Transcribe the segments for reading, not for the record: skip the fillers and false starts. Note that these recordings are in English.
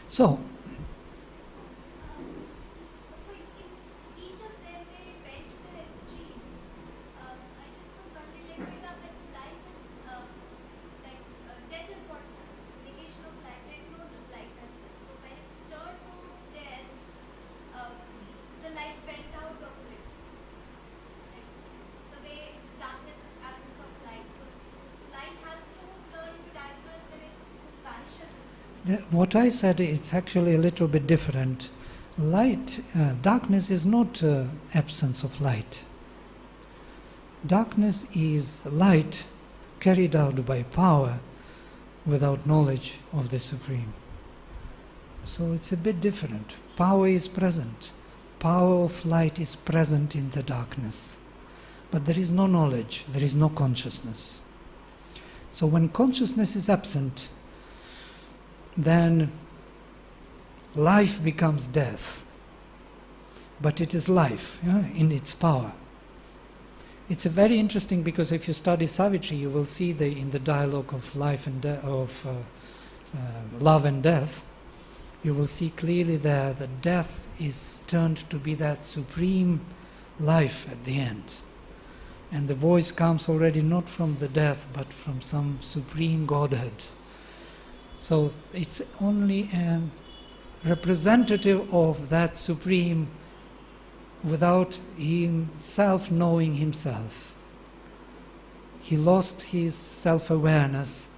So, each of them they went to the extreme. I just was wondering, like, for example, life is death is what negation of life. There is no life as such. So when it turned to death, the light went out of it. Like the way darkness is absence of light. So light has to turn into darkness when it just vanishes. what I said, it's actually a little bit different. Light, darkness is not absence of light. Darkness is light carried out by power without knowledge of the Supreme. So it's a bit different. Power is present. Power of light is present in the darkness. But there is no knowledge, there is no consciousness. So when consciousness is absent, then life becomes death. But it is life, in its power. It's a very interesting, because if you study Savitri, you will see in the dialogue of life and love and death, you will see clearly there that death is turned to be that supreme life at the end. And the voice comes already not from the death, but from some supreme Godhead. So it's only a representative of that supreme without himself knowing himself. He lost his self-awareness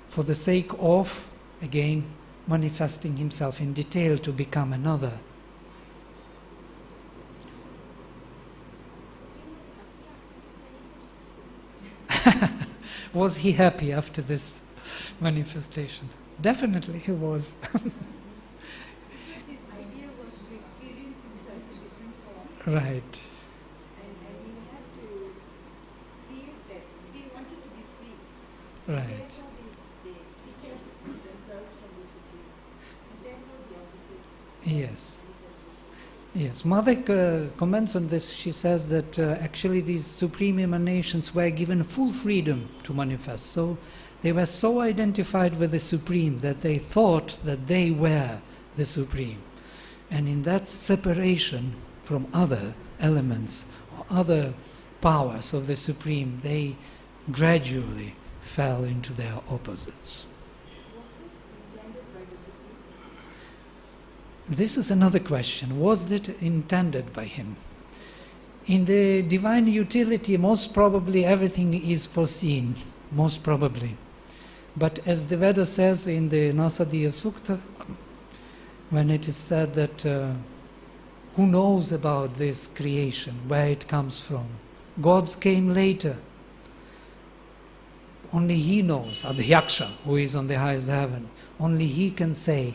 for the sake of, again, manifesting himself in detail to become another. Was he happy after this manifestation? Definitely he was. Because his idea was to experience himself in different forms. Right. And he had to create that. He wanted to be free. Right. Therefore, the teachers themselves from the Supreme. And therefore, the opposite. Yes. Yes. Madhek comments on this. She says that actually these supreme emanations were given full freedom to manifest. So they were so identified with the Supreme that they thought that they were the Supreme. And in that separation from other elements or other powers of the Supreme, they gradually fell into their opposites. Was this intended by the Supreme? This is another question. Was it intended by him? In the divine utility, most probably everything is foreseen, most probably. But as the Veda says in the Nasadiya Sukta, when it is said that who knows about this creation, where it comes from? Gods came later. Only he knows, Adhyaksha, who is on the highest heaven. Only he can say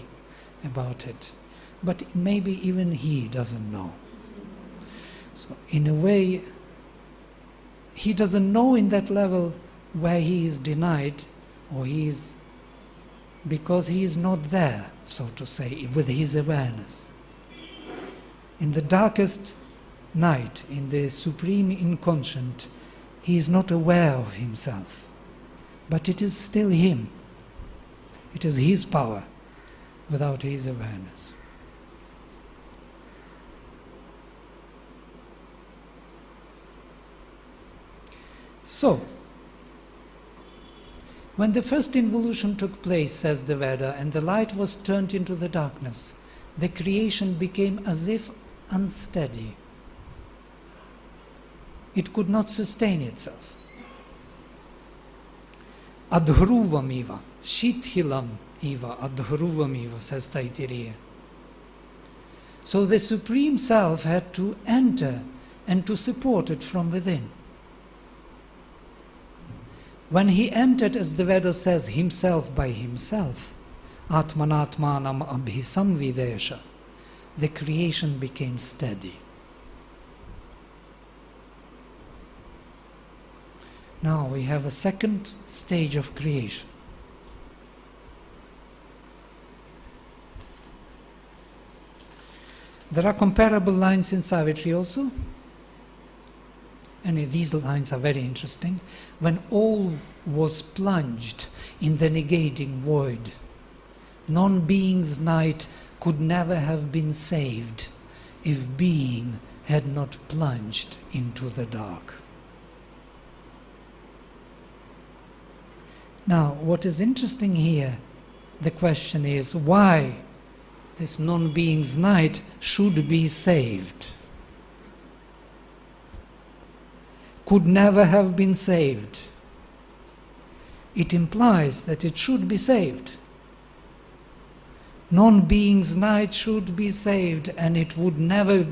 about it. But maybe even he doesn't know. So in a way, he doesn't know in that level where he is denied, or he is, because he is not there, so to say, with his awareness. In the darkest night, in the supreme inconscient, he is not aware of himself. But it is still him. It is his power without his awareness. So, when the first involution took place, says the Veda, and the light was turned into the darkness, the creation became as if unsteady. It could not sustain itself. Adhruvam iva, shithilam iva, adhruvam iva, says Taittiriya. So the Supreme Self had to enter and to support it from within. When he entered, as the Veda says, himself by himself, Atmanatmanam abhisamvidesha, the creation became steady. Now we have a second stage of creation. There are comparable lines in Savitri also. And these lines are very interesting. When all was plunged in the negating void, Non-being's night could never have been saved if being had not plunged into the dark. Now, what is interesting here, the question is why this non-being's night should be saved. Could never have been saved. It implies that it should be saved. Non-being's night should be saved, and it would never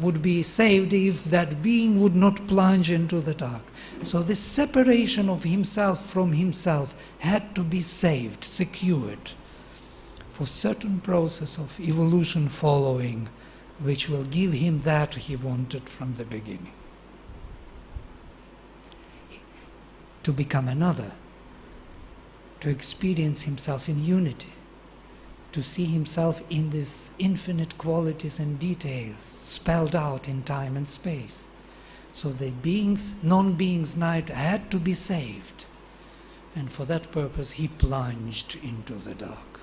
would be saved if that being would not plunge into the dark. So this separation of himself from himself had to be saved, secured, for certain process of evolution following, which will give him that he wanted from the beginning. To become another, to experience himself in unity, to see himself in these infinite qualities and details spelled out in time and space. So the non-being's night had to be saved, and for that purpose he plunged into the dark.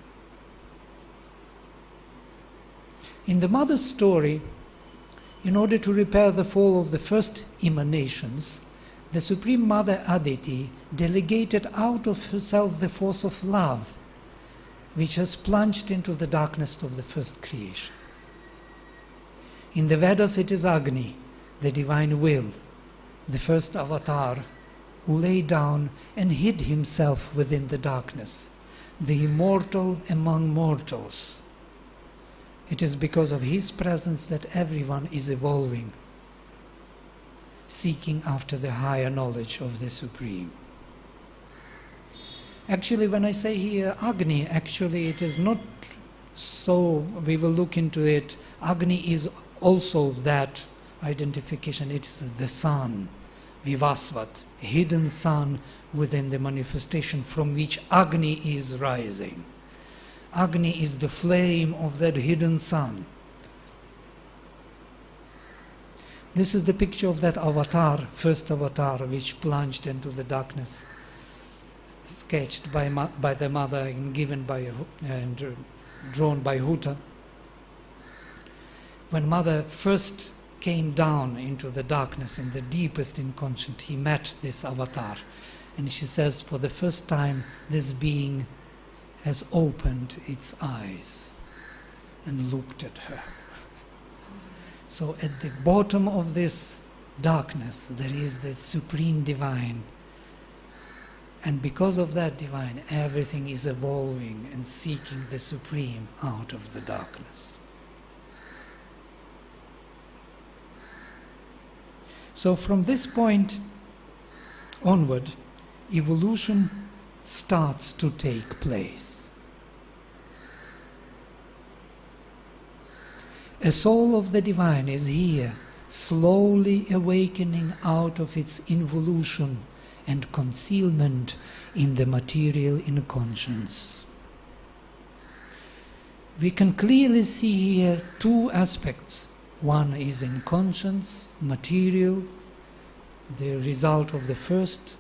In the mother's story, in order to repair the fall of the first emanations, the Supreme Mother Aditi delegated out of herself the force of love, which has plunged into the darkness of the first creation. In the Vedas it is Agni, the divine will, the first avatar, who lay down and hid himself within the darkness, the immortal among mortals. It is because of his presence that everyone is evolving, seeking after the higher knowledge of the Supreme. Actually, when I say here Agni, actually it is not so, we will look into it. Agni is also that identification. It is the sun, Vivasvat, hidden sun within the manifestation from which Agni is rising. Agni is the flame of that hidden sun. This is the picture of that avatar, first avatar, which plunged into the darkness, sketched by the mother and given by and drawn by Huta. When mother first came down into the darkness in the deepest inconscient, he met this avatar, and she says, for the first time this being has opened its eyes and looked at her. So at the bottom of this darkness there is the Supreme Divine, and because of that divine everything is evolving and seeking the Supreme out of the darkness. So from this point onward, evolution starts to take place. A soul of the divine is here, slowly awakening out of its involution and concealment in the material inconscience. We can clearly see here two aspects. One is inconscience, material, the result of the first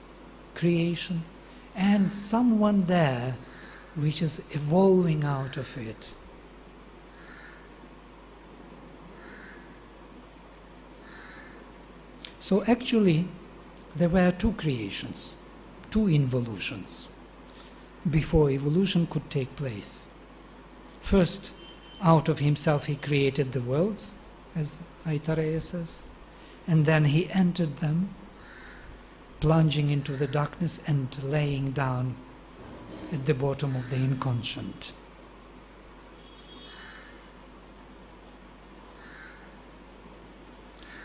creation, and someone there which is evolving out of it. So actually there were two creations, two involutions, before evolution could take place. First, out of himself he created the worlds, as Aitareya says, and then he entered them, plunging into the darkness and laying down at the bottom of the inconscient.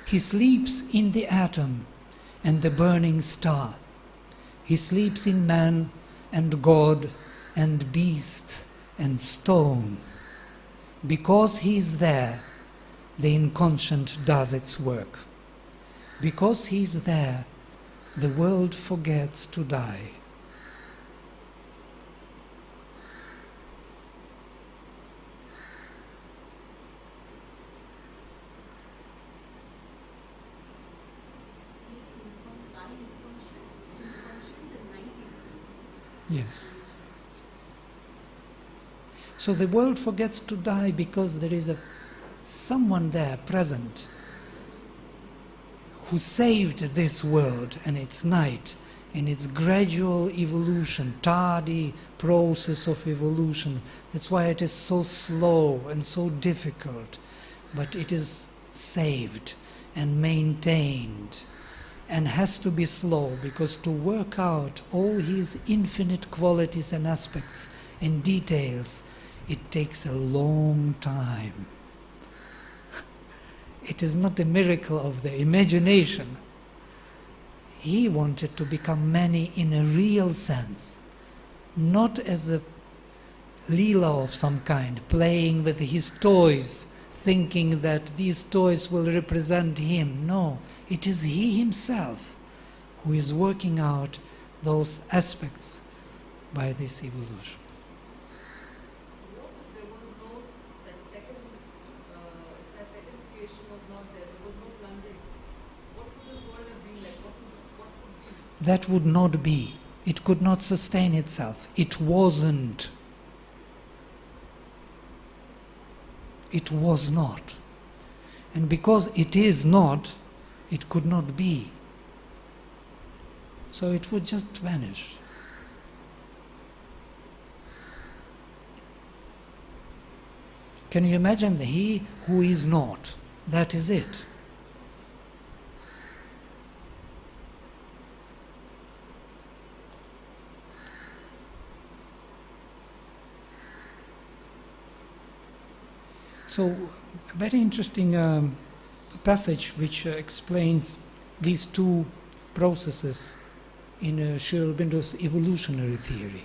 He sleeps in the atom and the burning star. He sleeps in man and God and beast and stone. Because he is there, the inconscient does its work. Because he is there, the world forgets to die. Yes. So the world forgets to die because there is someone there present who saved this world and its night in its gradual evolution, tardy process of evolution. That's why it is so slow and so difficult, but it is saved and maintained, and has to be slow, because to work out all his infinite qualities and aspects and details, it takes a long time. It is not a miracle of the imagination. He wanted to become many in a real sense, not as a Leela of some kind, playing with his toys, thinking that these toys will represent him. No, it is he himself who is working out those aspects by this evolution. What if there was no, that second creation was not there was no plunging? What would this world have been like? What would be? That would not be. It could not sustain itself. It wasn't. It was not. And because it is not, it could not be. So it would just vanish. Can you imagine he who is not? That is it. So, a very interesting passage which explains these two processes in Sri Aurobindo's Evolutionary Theory.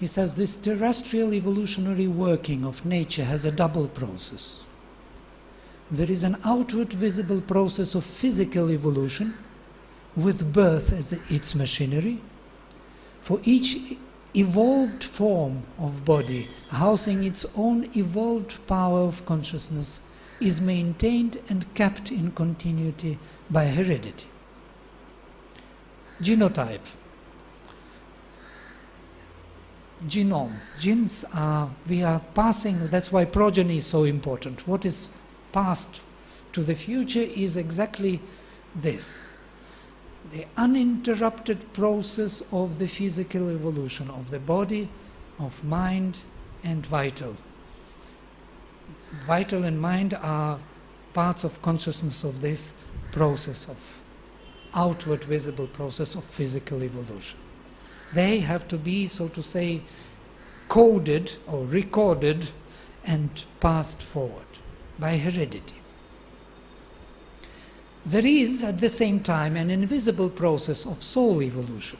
He says this terrestrial evolutionary working of nature has a double process. There is an outward visible process of physical evolution, with birth as its machinery. For each evolved form of body, housing its own evolved power of consciousness, is maintained and kept in continuity by heredity. Genotype. Genome. Genes we are passing, that's why progeny is so important. What is passed to the future is exactly this. The uninterrupted process of the physical evolution of the body, of mind and vital. Vital and mind are parts of consciousness of this process of outward visible process of physical evolution. They have to be, so to say, coded or recorded and passed forward by heredity. There is, at the same time, an invisible process of soul evolution,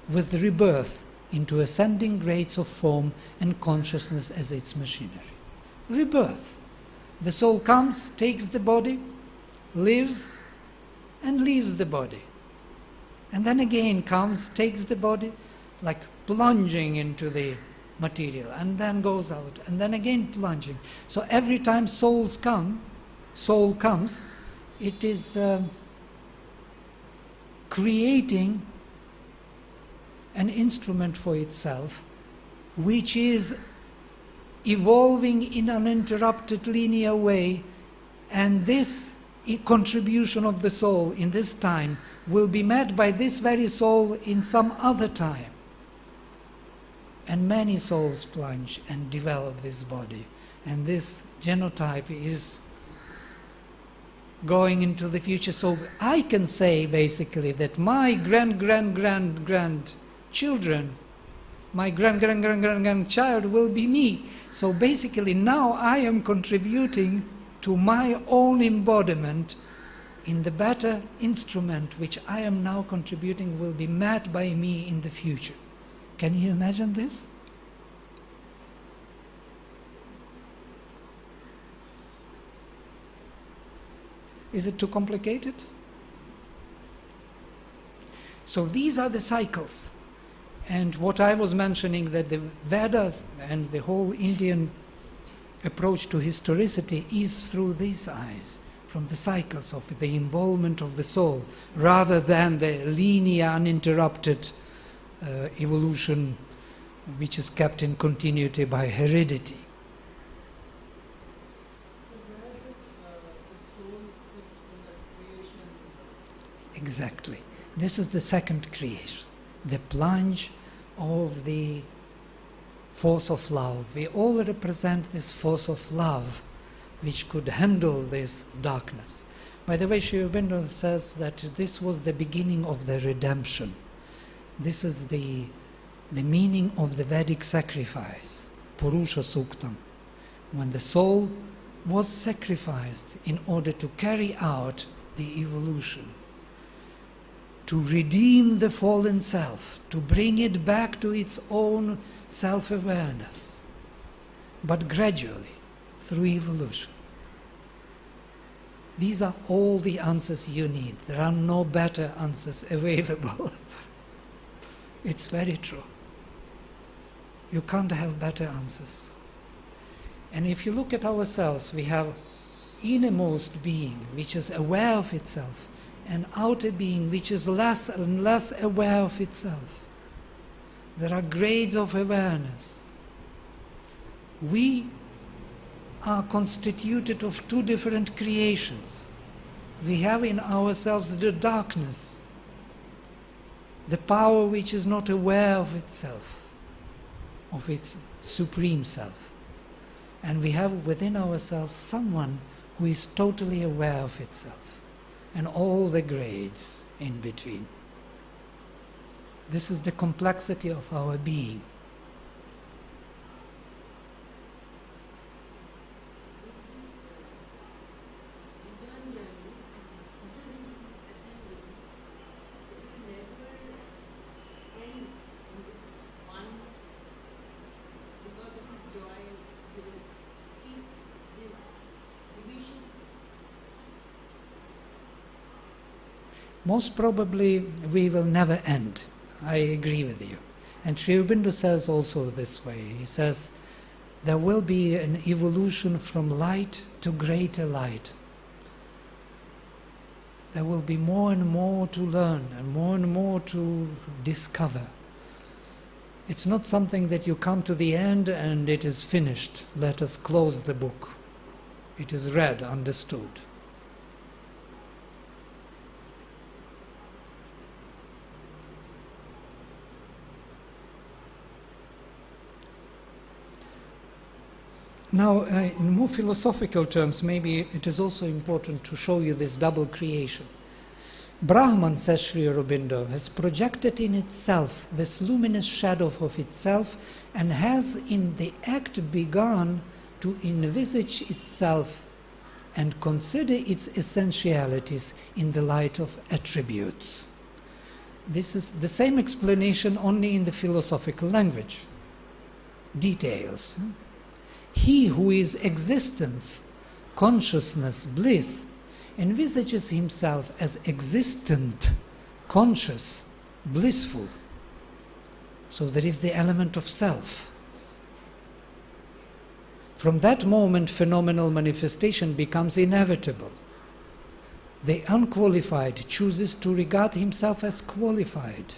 with rebirth into ascending grades of form and consciousness as its machinery. Rebirth. The soul comes, takes the body, lives, and leaves the body. And then again comes, takes the body, like plunging into the material, and then goes out, and then again plunging. So every time soul comes, it is creating an instrument for itself, which is evolving in an uninterrupted linear way, and this contribution of the soul in this time will be met by this very soul in some other time. And many souls plunge and develop this body, and this genotype is going into the future. So I can say basically that my grandchildren, my grandchild will be me. So basically now I am contributing to my own embodiment in the better instrument which I am now contributing will be met by me in the future. Can you imagine this? Is it too complicated? So these are the cycles. And what I was mentioning, that the Veda and the whole Indian approach to historicity is through these eyes, from the cycles of the involvement of the soul, rather than the linear, uninterrupted evolution which is kept in continuity by heredity. So where does the soul fit in that creation? Exactly. This is the second creation, the plunge of the force of love. We all represent this force of love which could handle this darkness. By the way, Sri Aurobindo says that this was the beginning of the redemption. This is the meaning of the Vedic sacrifice, Purusha Suktam, when the soul was sacrificed in order to carry out the evolution, to redeem the fallen self, to bring it back to its own self-awareness, but gradually, through evolution. These are all the answers you need. There are no better answers available. It's very true. You can't have better answers. And if you look at ourselves, we have innermost being, which is aware of itself, and outer being, which is less and less aware of itself. There are grades of awareness. We are constituted of two different creations. We have in ourselves the darkness, the power which is not aware of itself, of its supreme self. And we have within ourselves someone who is totally aware of itself, and all the grades in between. This is the complexity of our being. Most probably we will never end. I agree with you. And Sri Aurobindo says also this way. He says, there will be an evolution from light to greater light. There will be more and more to learn and more to discover. It's not something that you come to the end and it is finished. Let us close the book. It is read, understood. Now, in more philosophical terms, maybe it is also important to show you this double creation. Brahman, says Sri Aurobindo, has projected in itself this luminous shadow of itself and has in the act begun to envisage itself and consider its essentialities in the light of attributes. This is the same explanation only in the philosophical language. Details. He who is existence, consciousness, bliss, envisages himself as existent, conscious, blissful. So there is the element of self. From that moment, phenomenal manifestation becomes inevitable. The unqualified chooses to regard himself as qualified.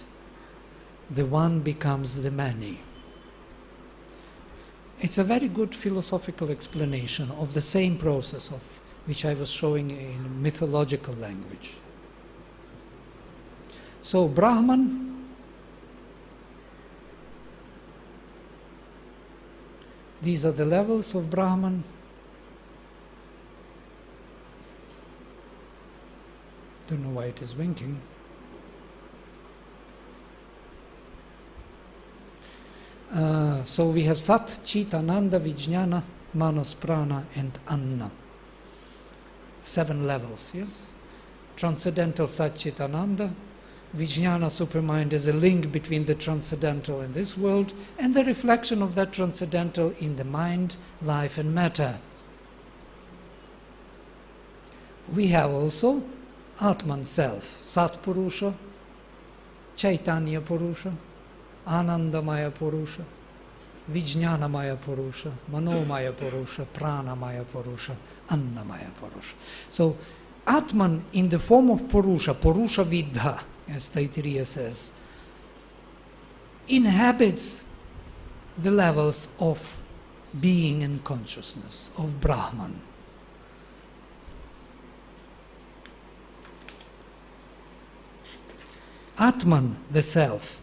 The one becomes the many. It's a very good philosophical explanation of the same process of which I was showing in mythological language. So Brahman, these are the levels of Brahman. Don't know why it is winking. So we have Sat, Chit, Ananda, Vijnana, Manas, Prana and Anna. 7 levels, yes? Transcendental Sat, Chit, Ananda. Vijnana, supermind, is a link between the transcendental and this world and the reflection of that transcendental in the mind, life and matter. We have also Atman self, Sat Purusha, Chaitanya Purusha, Anandamaya Purusha, Vijnanamaya Purusha, Manomaya Purusha, Pranamaya Purusha, Annamaya Purusha. So Atman in the form of Purusha, Purusha Vidha, as Taittiriya says, inhabits the levels of being and consciousness, of Brahman. Atman, the self,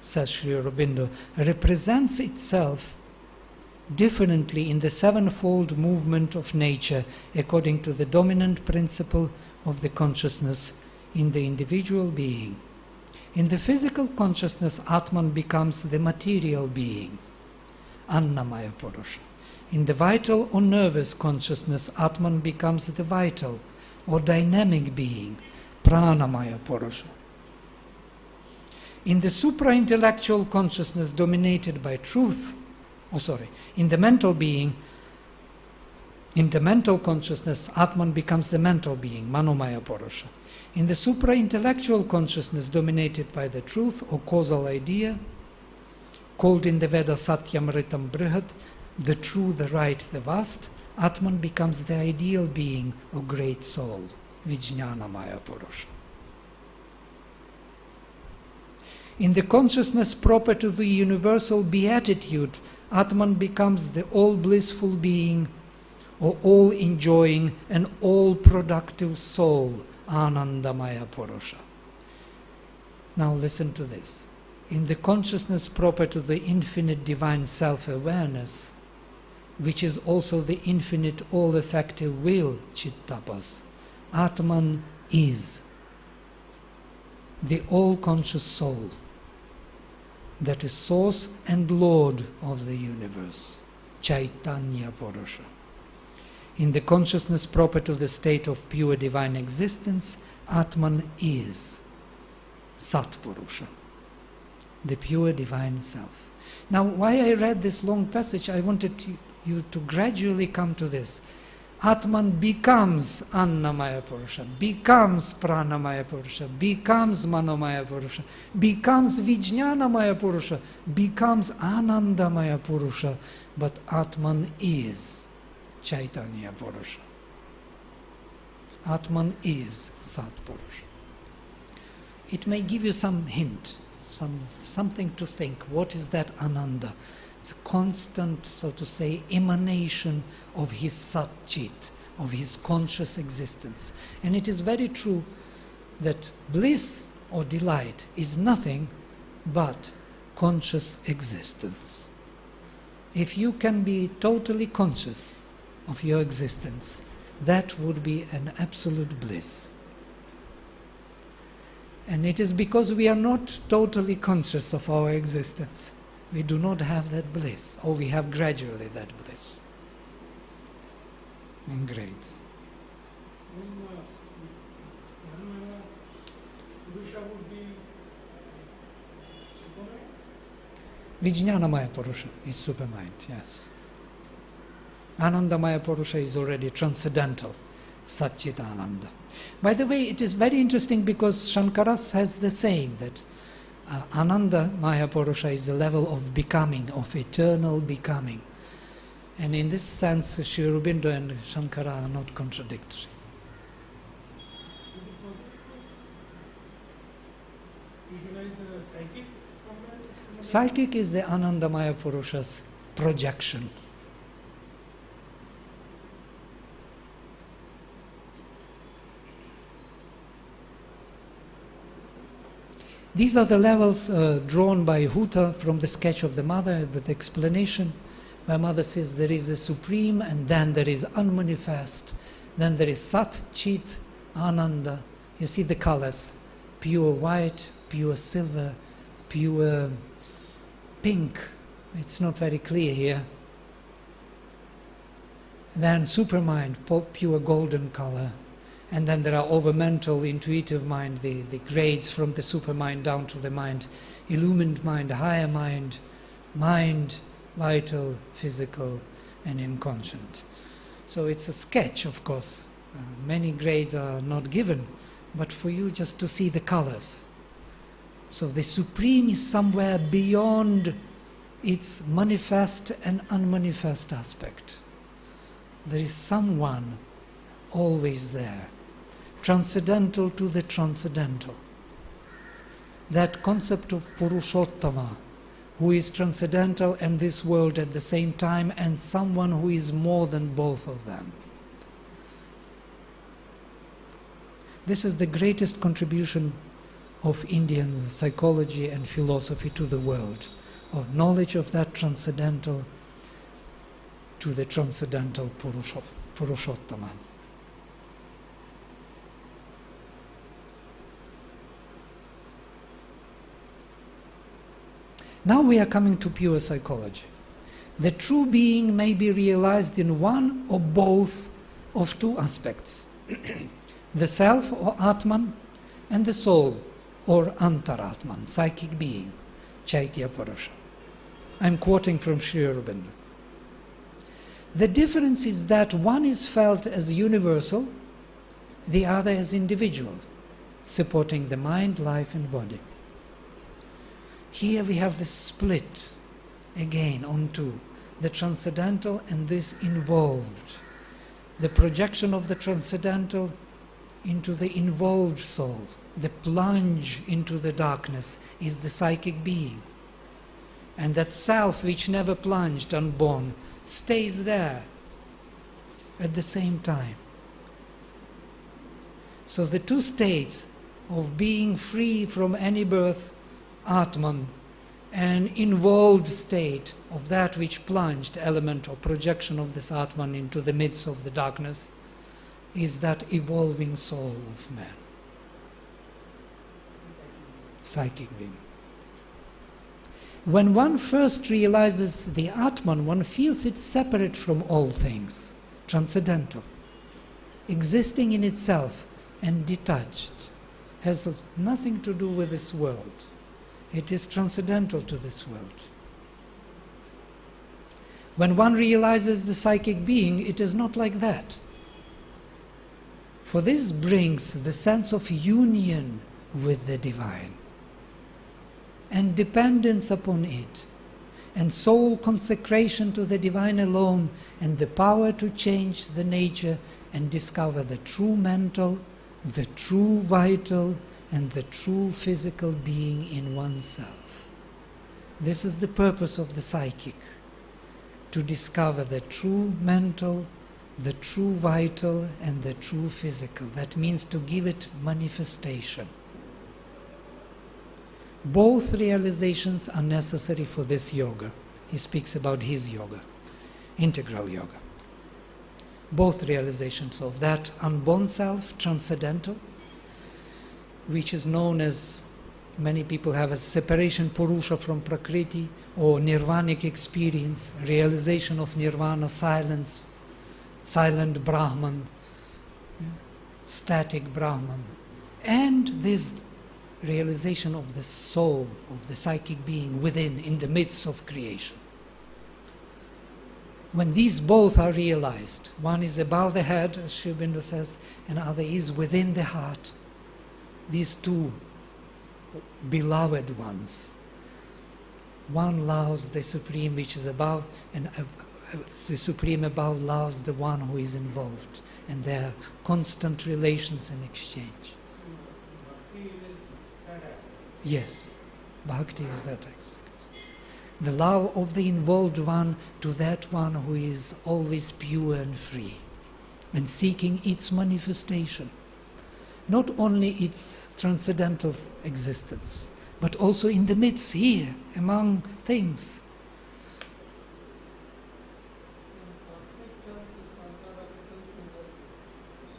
says Sri Aurobindo, represents itself differently in the sevenfold movement of nature according to the dominant principle of the consciousness in the individual being. In the physical consciousness, Atman becomes the material being, Annamaya Purusha. In the vital or nervous consciousness, Atman becomes the vital or dynamic being, Pranamaya Purusha. In the supra-intellectual consciousness dominated by truth, in the mental being, in the mental consciousness, Atman becomes the mental being, Manomaya Purusha. In the supra-intellectual consciousness dominated by the truth or causal idea, called in the Veda Satyam Ritam Brihat, the true, the right, the vast, Atman becomes the ideal being or great soul, Vijnanamaya Purusha. In the consciousness proper to the universal beatitude, Atman becomes the all-blissful being or all-enjoying and all-productive soul, Anandamaya Purusha. Now listen to this. In the consciousness proper to the infinite divine self-awareness, which is also the infinite all-effective will, Chittapas, Atman is the all-conscious soul that is source and lord of the universe, Chaitanya Purusha. In the consciousness proper to the state of pure divine existence, Atman is Sat Purusha, the pure divine self. Now, why I read this long passage, I wanted you to gradually come to this. Atman becomes Annamaya Purusha, becomes Pranamaya Purusha, becomes Manomaya Purusha, becomes Vijnanamaya Purusha, becomes Anandamaya Purusha, but Atman is Chaitanya Purusha. Atman is Sat Purusha. It may give you some hint, something to think. What is that Ananda? It's a constant, so to say, emanation of his Sat-Chit, of his conscious existence. And it is very true that bliss or delight is nothing but conscious existence. If you can be totally conscious of your existence, that would be an absolute bliss. And it is because we are not totally conscious of our existence. We do not have that bliss, or we have gradually that bliss. In grades. Purusha would be Vijnanamaya Purusha is supermind, yes. Anandamaya Purusha is already transcendental, Satchitananda. By the way, it is very interesting because Shankara says the same, that Ananda Maya Purusha is the level of becoming, of eternal becoming. And in this sense, Sri Aurobindo and Shankara are not contradictory. visualize the psychic somewhere? Psychic is the Anandamaya Purusha's projection. These are the levels drawn by Huta from the sketch of the mother with explanation, where mother says there is a supreme and then there is unmanifest, then there is Sat, Chit, Ananda. You see the colors, pure white, pure silver, pure pink. It's not very clear here. Then supermind, pure golden color. And then there are overmental, intuitive mind, the grades from the supermind down to the mind, illumined mind, higher mind, mind, vital, physical, and inconscient. So it's a sketch, of course. Many grades are not given, but for you just to see the colors. So the supreme is somewhere beyond its manifest and unmanifest aspect. There is someone always there, transcendental to the transcendental. That concept of Purushottama, who is transcendental and this world at the same time, and someone who is more than both of them. This is the greatest contribution of Indian psychology and philosophy to the world, of knowledge of that transcendental to the transcendental Purushottama. Now we are coming to pure psychology. The true being may be realized in one or both of two aspects, the self or Atman and the soul or Antaratman, psychic being, Chaitya Purusha. I'm quoting from Sri Aurobindo. The difference is that one is felt as universal, the other as individual, supporting the mind, life and body. Here we have the split again onto the transcendental and this involved. The projection of the transcendental into the involved soul, the plunge into the darkness is the psychic being. And that self which never plunged unborn stays there at the same time. So the two states of being free from any birth, Atman, and involved state of that which plunged element or projection of this Atman into the midst of the darkness is that evolving soul of man, psychic being. When one first realizes the Atman, one feels it separate from all things, transcendental, existing in itself and detached, has nothing to do with this world. It is transcendental to this world. When one realizes the psychic being, it is not like that. For this brings the sense of union with the divine and dependence upon it, and soul consecration to the divine alone, and the power to change the nature and discover the true mental, the true vital, and the true physical being in oneself. This is the purpose of the psychic, to discover the true mental, the true vital, and the true physical. That means to give it manifestation. Both realizations are necessary for this yoga. He speaks about his yoga, integral yoga. Both realizations of that unborn self, transcendental, which is known as, many people have as separation Purusha from Prakriti, or nirvanic experience, realization of nirvana, silence, silent Brahman, static Brahman, and this realization of the soul, of the psychic being within, in the midst of creation. When these both are realized, one is above the head, as Sri Aurobindo says, and the other is within the heart, these two beloved ones. One loves the Supreme which is above, and the Supreme above loves the one who is involved, and there are constant relations and exchange. Bhakti is that aspect. Yes, bhakti is that aspect. The love of the involved one to that one who is always pure and free, and seeking its manifestation. Not only its transcendental existence, but also in the midst here, among things.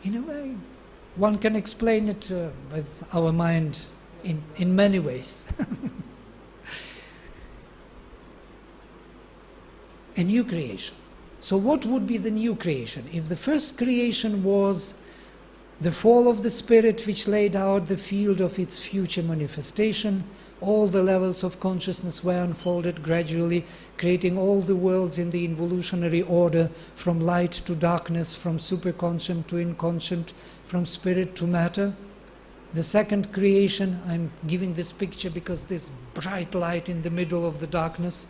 In a way, one can explain it with our mind in many ways. A new creation. So what would be the new creation? If the first creation was the fall of the spirit which laid out the field of its future manifestation, all the levels of consciousness were unfolded gradually, creating all the worlds in the involutionary order, from light to darkness, from superconscient to inconscient, from spirit to matter. The second creation, I'm giving this picture because this bright light in the middle of the darkness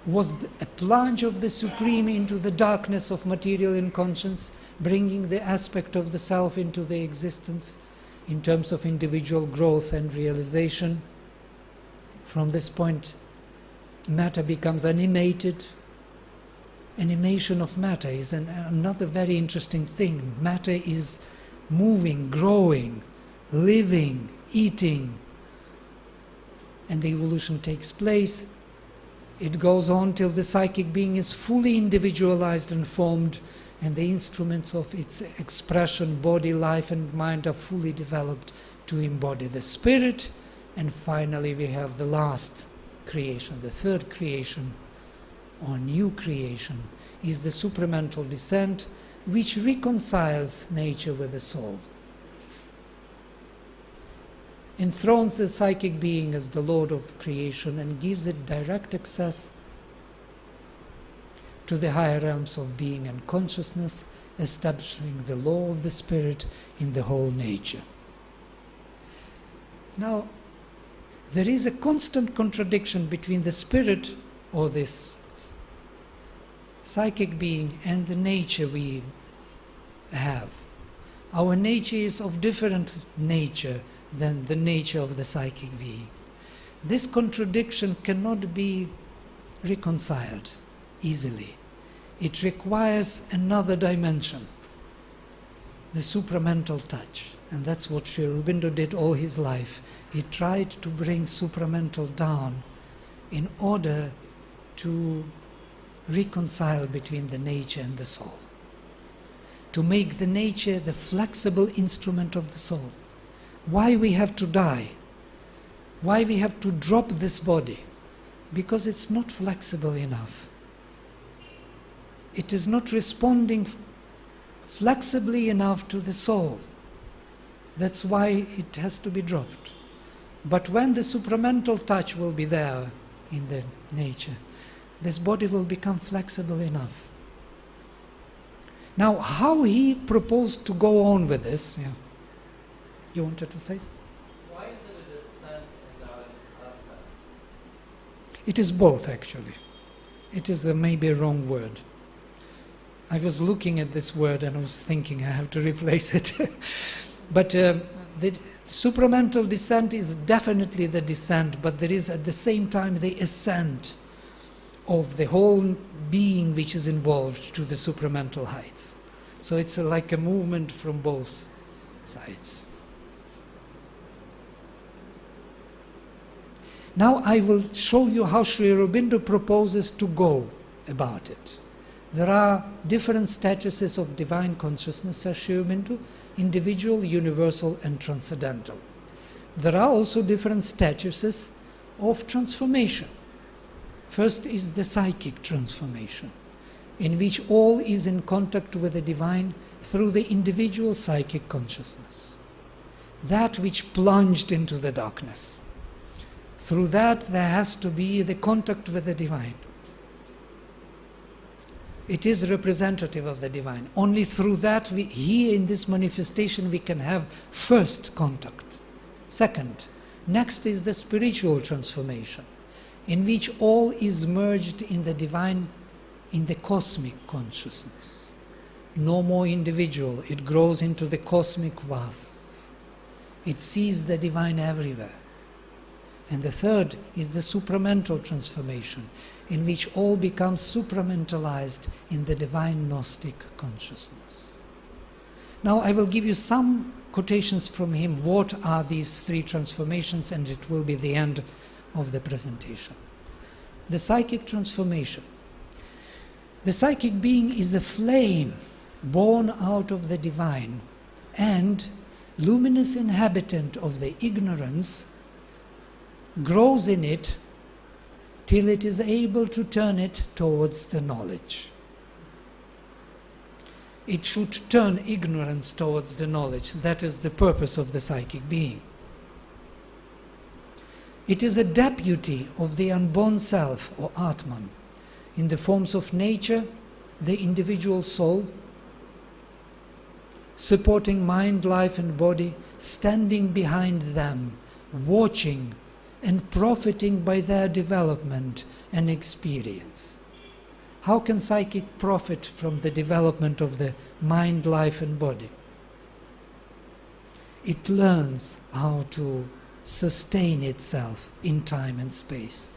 was a plunge of the Supreme into the darkness of material inconscience, bringing the aspect of the self into the existence in terms of individual growth and realization. From this point, matter becomes animated. Animation of matter is another very interesting thing. Matter is moving, growing, living, eating, and the evolution takes place. It goes on till the psychic being is fully individualized and formed, and the instruments of its expression, body, life and mind, are fully developed to embody the spirit. And finally we have the last creation, the third creation or new creation, is the supramental descent, which reconciles nature with the soul, enthrones the psychic being as the Lord of creation and gives it direct access to the higher realms of being and consciousness, establishing the law of the spirit in the whole nature. Now, there is a constant contradiction between the spirit, or this psychic being, and the nature we have. Our nature is of different nature than the nature of the psychic being. This contradiction cannot be reconciled easily. It requires another dimension, the supramental touch. And that's what Sri Aurobindo did all his life. He tried to bring supramental down in order to reconcile between the nature and the soul, to make the nature the flexible instrument of the soul. Why we have to die? Why we have to drop this body? Because it's not flexible enough. It is not responding flexibly enough to the soul. That's why it has to be dropped. But when the supramental touch will be there in the nature, this body will become flexible enough. Now, how he proposed to go on with this? Yeah. You wanted to say? Why is it a descent and not an ascent? It is both, actually. It is maybe a wrong word. I was looking at this word and I was thinking I have to replace it. But the supramental descent is definitely the descent, but there is at the same time the ascent of the whole being which is involved to the supramental heights. So it's like a movement from both sides. Now I will show you how Sri Aurobindo proposes to go about it. There are different statuses of divine consciousness, says Sri Aurobindo: individual, universal and transcendental. There are also different statuses of transformation. First is the psychic transformation, in which all is in contact with the divine through the individual psychic consciousness. That which plunged into the darkness. Through that there has to be the contact with the divine. It is representative of the divine. Only through that, here in this manifestation, we can have first contact. Second, next is the spiritual transformation, in which all is merged in the divine, in the cosmic consciousness. No more individual, it grows into the cosmic vasts. It sees the divine everywhere. And the third is the supramental transformation, in which all becomes supramentalized in the divine Gnostic consciousness. Now I will give you some quotations from him. What are these three transformations? And it will be the end of the presentation. The psychic transformation. The psychic being is a flame born out of the divine and luminous inhabitant of the ignorance, grows in it till it is able to turn it towards the knowledge. It should turn ignorance towards the knowledge. That is the purpose of the psychic being. It is a deputy of the unborn self, or Atman, in the forms of nature, the individual soul, supporting mind, life and body, standing behind them, watching and profiting by their development and experience. How can psychic profit from the development of the mind, life and body? It learns how to sustain itself in time and space.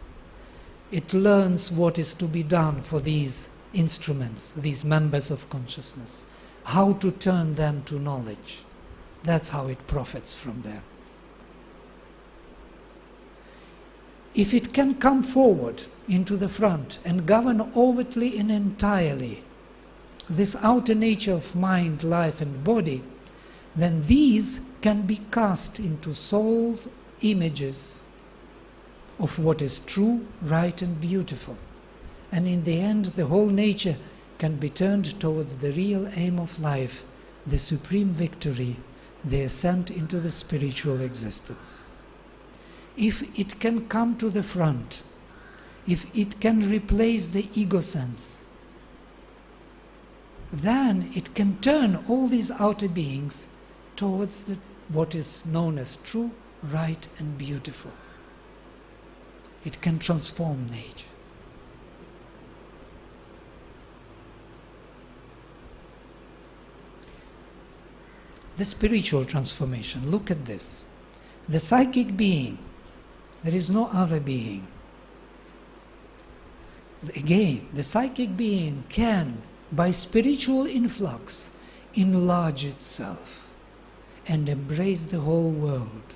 It learns what is to be done for these instruments, these members of consciousness, how to turn them to knowledge. That's how it profits from them. If it can come forward into the front and govern overtly and entirely this outer nature of mind, life and body, then these can be cast into soul's images of what is true, right and beautiful. And in the end, the whole nature can be turned towards the real aim of life, the supreme victory, the ascent into the spiritual existence. If it can come to the front, if it can replace the ego sense, then it can turn all these outer beings towards what is known as true, right and beautiful. It can transform nature. The spiritual transformation, look at this. The psychic being, there is no other being. Again, the psychic being can, by spiritual influx, enlarge itself and embrace the whole world.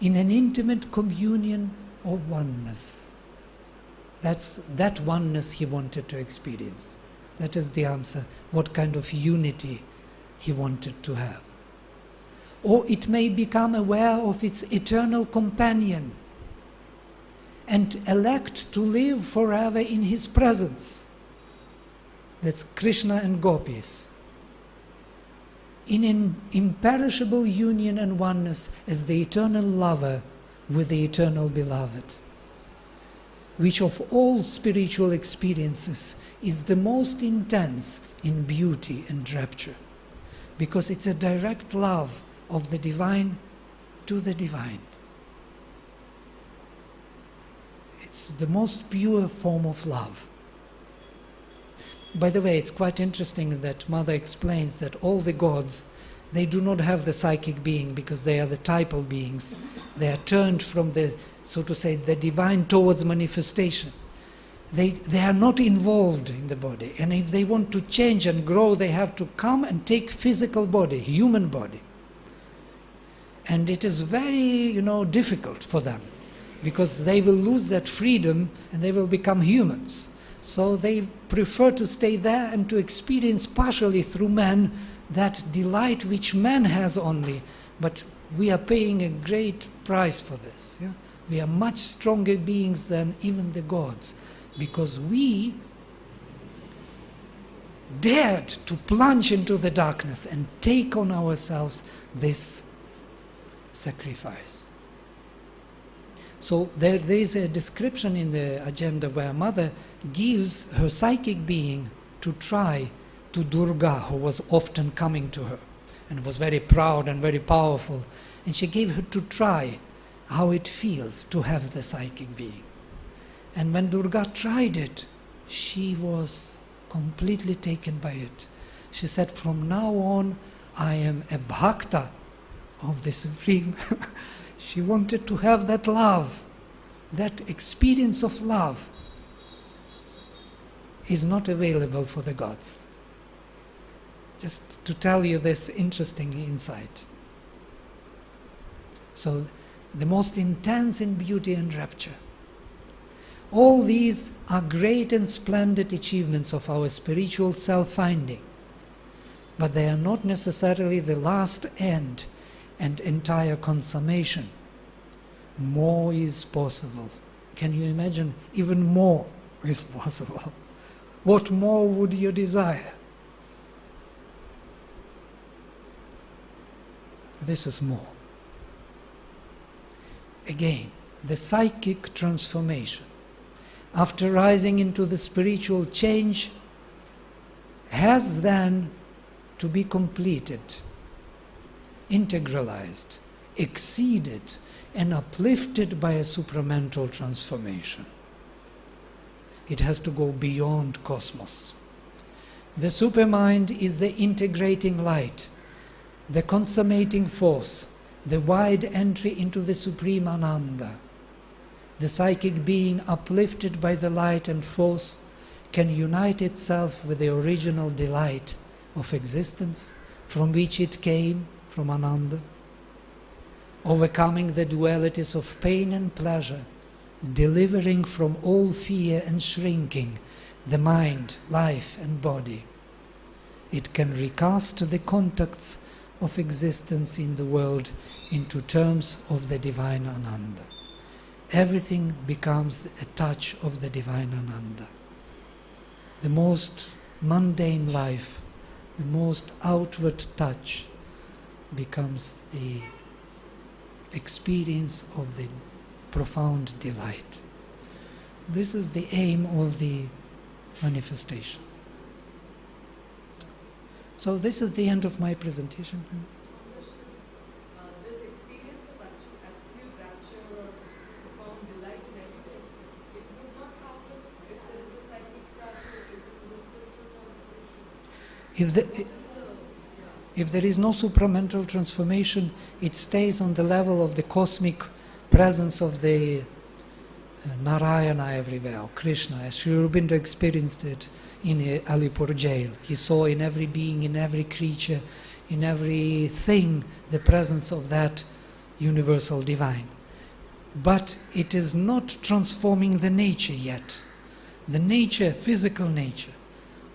In an intimate communion or oneness. That's that oneness he wanted to experience. That is the answer. What kind of unity he wanted to have. Or it may become aware of its eternal companion and elect to live forever in his presence. That's Krishna and gopis. In an imperishable union and oneness as the eternal lover with the eternal beloved, which of all spiritual experiences is the most intense in beauty and rapture, because it's a direct love of the divine to the divine. It's the most pure form of love. By the way, it's quite interesting that Mother explains that all the gods, they do not have the psychic being because they are the typal beings. They are turned from the, so to say, the divine towards manifestation. They are not involved in the body. And if they want to change and grow, they have to come and take physical body, human body. And it is very, difficult for them because they will lose that freedom and they will become humans. So they prefer to stay there and to experience partially through man that delight which man has only. But we are paying a great price for this. Yeah? We are much stronger beings than even the gods, because we dared to plunge into the darkness and take on ourselves this sacrifice. So there is a description in the agenda where Mother gives her psychic being to try to Durga, who was often coming to her and was very proud and very powerful. And she gave her to try how it feels to have the psychic being. And when Durga tried it, she was completely taken by it. She said, from now on, I am a bhakta of the Supreme. She wanted to have that love, that experience of love is not available for the gods. Just to tell you this interesting insight. So, the most intense in beauty and rapture. All these are great and splendid achievements of our spiritual self-finding, but they are not necessarily the last end and entire consummation. More is possible. Can you imagine? Even more is possible. What more would you desire? This is more. Again, the psychic transformation, after rising into the spiritual change, has then to be completed, integralized, exceeded, and uplifted by a supramental transformation. It has to go beyond cosmos. The supermind is the integrating light, the consummating force, the wide entry into the supreme Ananda. The psychic being, uplifted by the light and force, can unite itself with the original delight of existence from which it came, from Ananda, overcoming the dualities of pain and pleasure, delivering from all fear and shrinking the mind, life and body. It can recast the contacts of existence in the world into terms of the divine Ananda. Everything becomes a touch of the divine Ananda. The most mundane life, the most outward touch, becomes the experience of the profound delight. This is the aim of the manifestation. So this is the end of my presentation. This experience of absolute rapture or profound delight in everything, it would not happen if there is a psychic touch or if there is a spiritual transformation. If there is no supramental transformation, it stays on the level of the cosmic presence of the Narayana everywhere, or Krishna, as Sri Aurobindo experienced it in Alipur jail. He saw in every being, in every creature, in everything, the presence of that universal divine. But it is not transforming the nature yet. The nature, physical nature,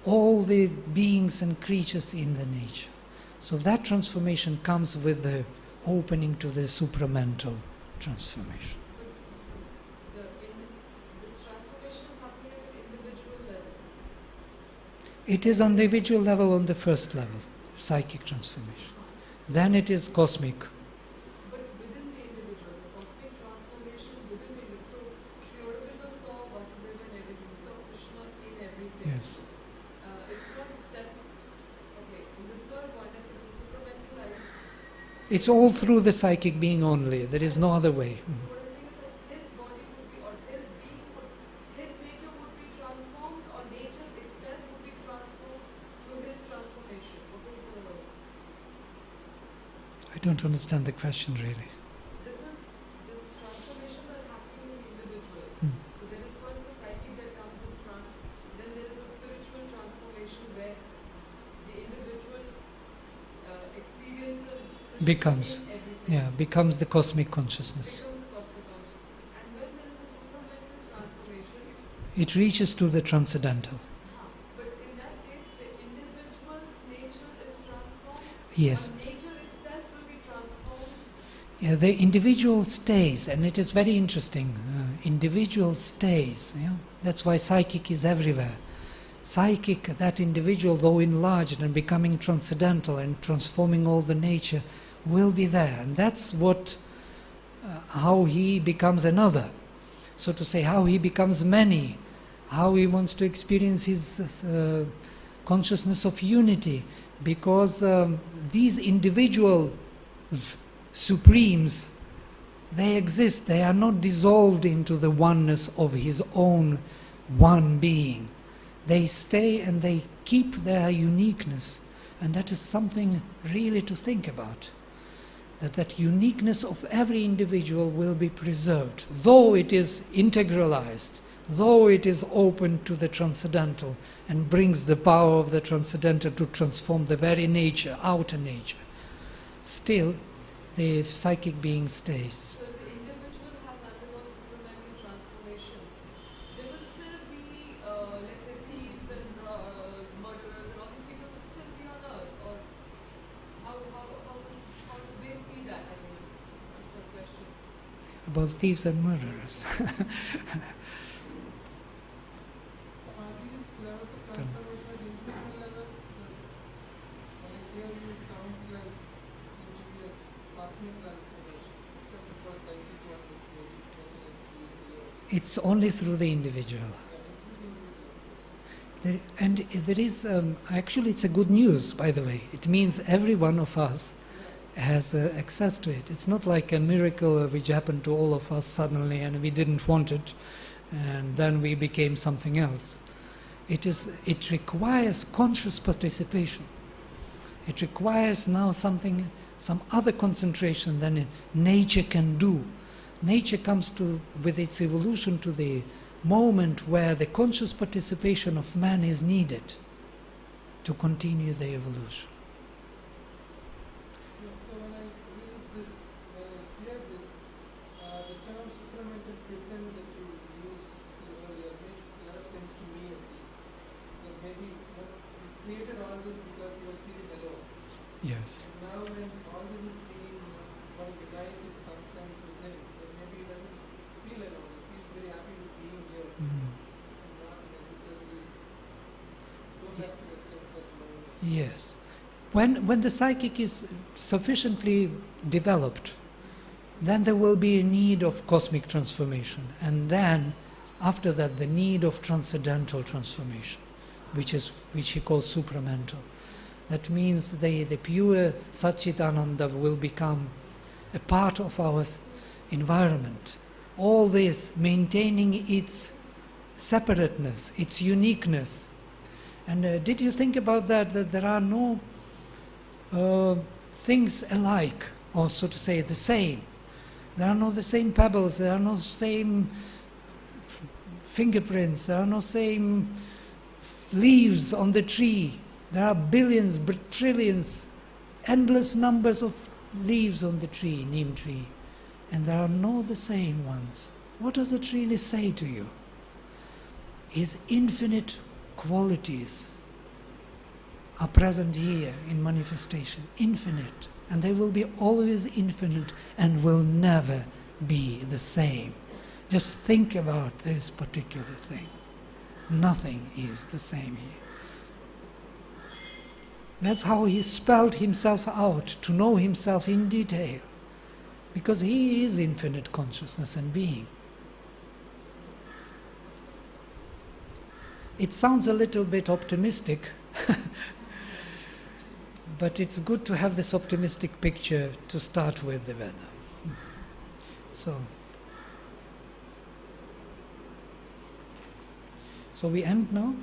all the beings and creatures in the nature. So that transformation comes with the opening to the supramental transformation. This transformation is happening at an individual level. It is on the individual level, on the first level, psychic transformation. Then it is cosmic. But within the individual, the cosmic transformation within the individual. So Sri Aurobindo saw Vasudeva in everything, saw Krishna in everything. Yes. It's not that, okay, in the third one, that's a supramentalized. It's all through the psychic being only. There is no other way. What I'm saying is that his body would be, or his being, his nature would be transformed, or nature itself would be transformed through his transformation. What is the... I don't understand the question really. This transformation that is happening in the individual. Hmm. So there is first the psychic that comes in front, then there is a spiritual transformation where the individual experiences Becomes, in everything. yeah, becomes the cosmic consciousness. Becomes cosmic consciousness. And when there is a supramental transformation, It reaches to the transcendental. but in that case the individual's nature is transformed, Yes. or nature itself will be transformed. Yeah, the individual stays, and it is very interesting. Individual stays. Yeah? That's why psychic is everywhere. Psychic, that individual, though enlarged and becoming transcendental and transforming all the nature, will be there. And that's what, how he becomes another. So to say, how he becomes many, how he wants to experience his consciousness of unity. Because these individuals, supremes, they exist, they are not dissolved into the oneness of his own one being. They stay and they keep their uniqueness, and that is something really to think about. That uniqueness of every individual will be preserved, though it is integralized, though it is open to the transcendental and brings the power of the transcendental to transform the very nature, outer nature. Still, the psychic being stays. So if the individual has undergone supramental transformation, there will still be, let's say, thieves and murderers and all these people will still be on earth, or how do they see that? I mean, just a question. About thieves and murderers. So are these levels of transformation at individual level? Because when I hear you, it sounds like it seems to be a cosmic transformation, except for psychic one, which maybe It's only through the individual. And there is, actually it's a good news, by the way. It means every one of us has access to it. It's not like a miracle which happened to all of us suddenly and we didn't want it and then we became something else. It requires conscious participation. It requires now something, some other concentration than nature can do. Nature comes to, with its evolution, to the moment where the conscious participation of man is needed to continue the evolution. Yeah, so when I read this, when I hear this, the term supramental descent that you used earlier makes a lot of sense to me at least. Because maybe he created all this because he was feeling alone. Yes. Now when all this is being united in some sense with him, then maybe he doesn't feel alone. He feels very happy with being here and not necessarily go back to that sense of loneliness. Yes. When the psychic is sufficiently developed, then there will be a need of cosmic transformation, and then after that the need of transcendental transformation, which he calls supramental. That means the pure Satchitananda will become a part of our environment. All this maintaining its separateness, its uniqueness. And did you think about that, that there are no things alike, or so to say, the same. There are no the same pebbles, there are no same fingerprints, there are no same leaves on the tree. There are billions, trillions, endless numbers of leaves on the tree, neem tree, and there are no the same ones. What does it really say to you? His infinite qualities are present here in manifestation, infinite, and they will be always infinite and will never be the same. Just think about this particular thing. Nothing is the same here. That's how he spelled himself out, to know himself in detail, because he is infinite consciousness and being. It sounds a little bit optimistic, but it's good to have this optimistic picture to start with the Veda. So we end now?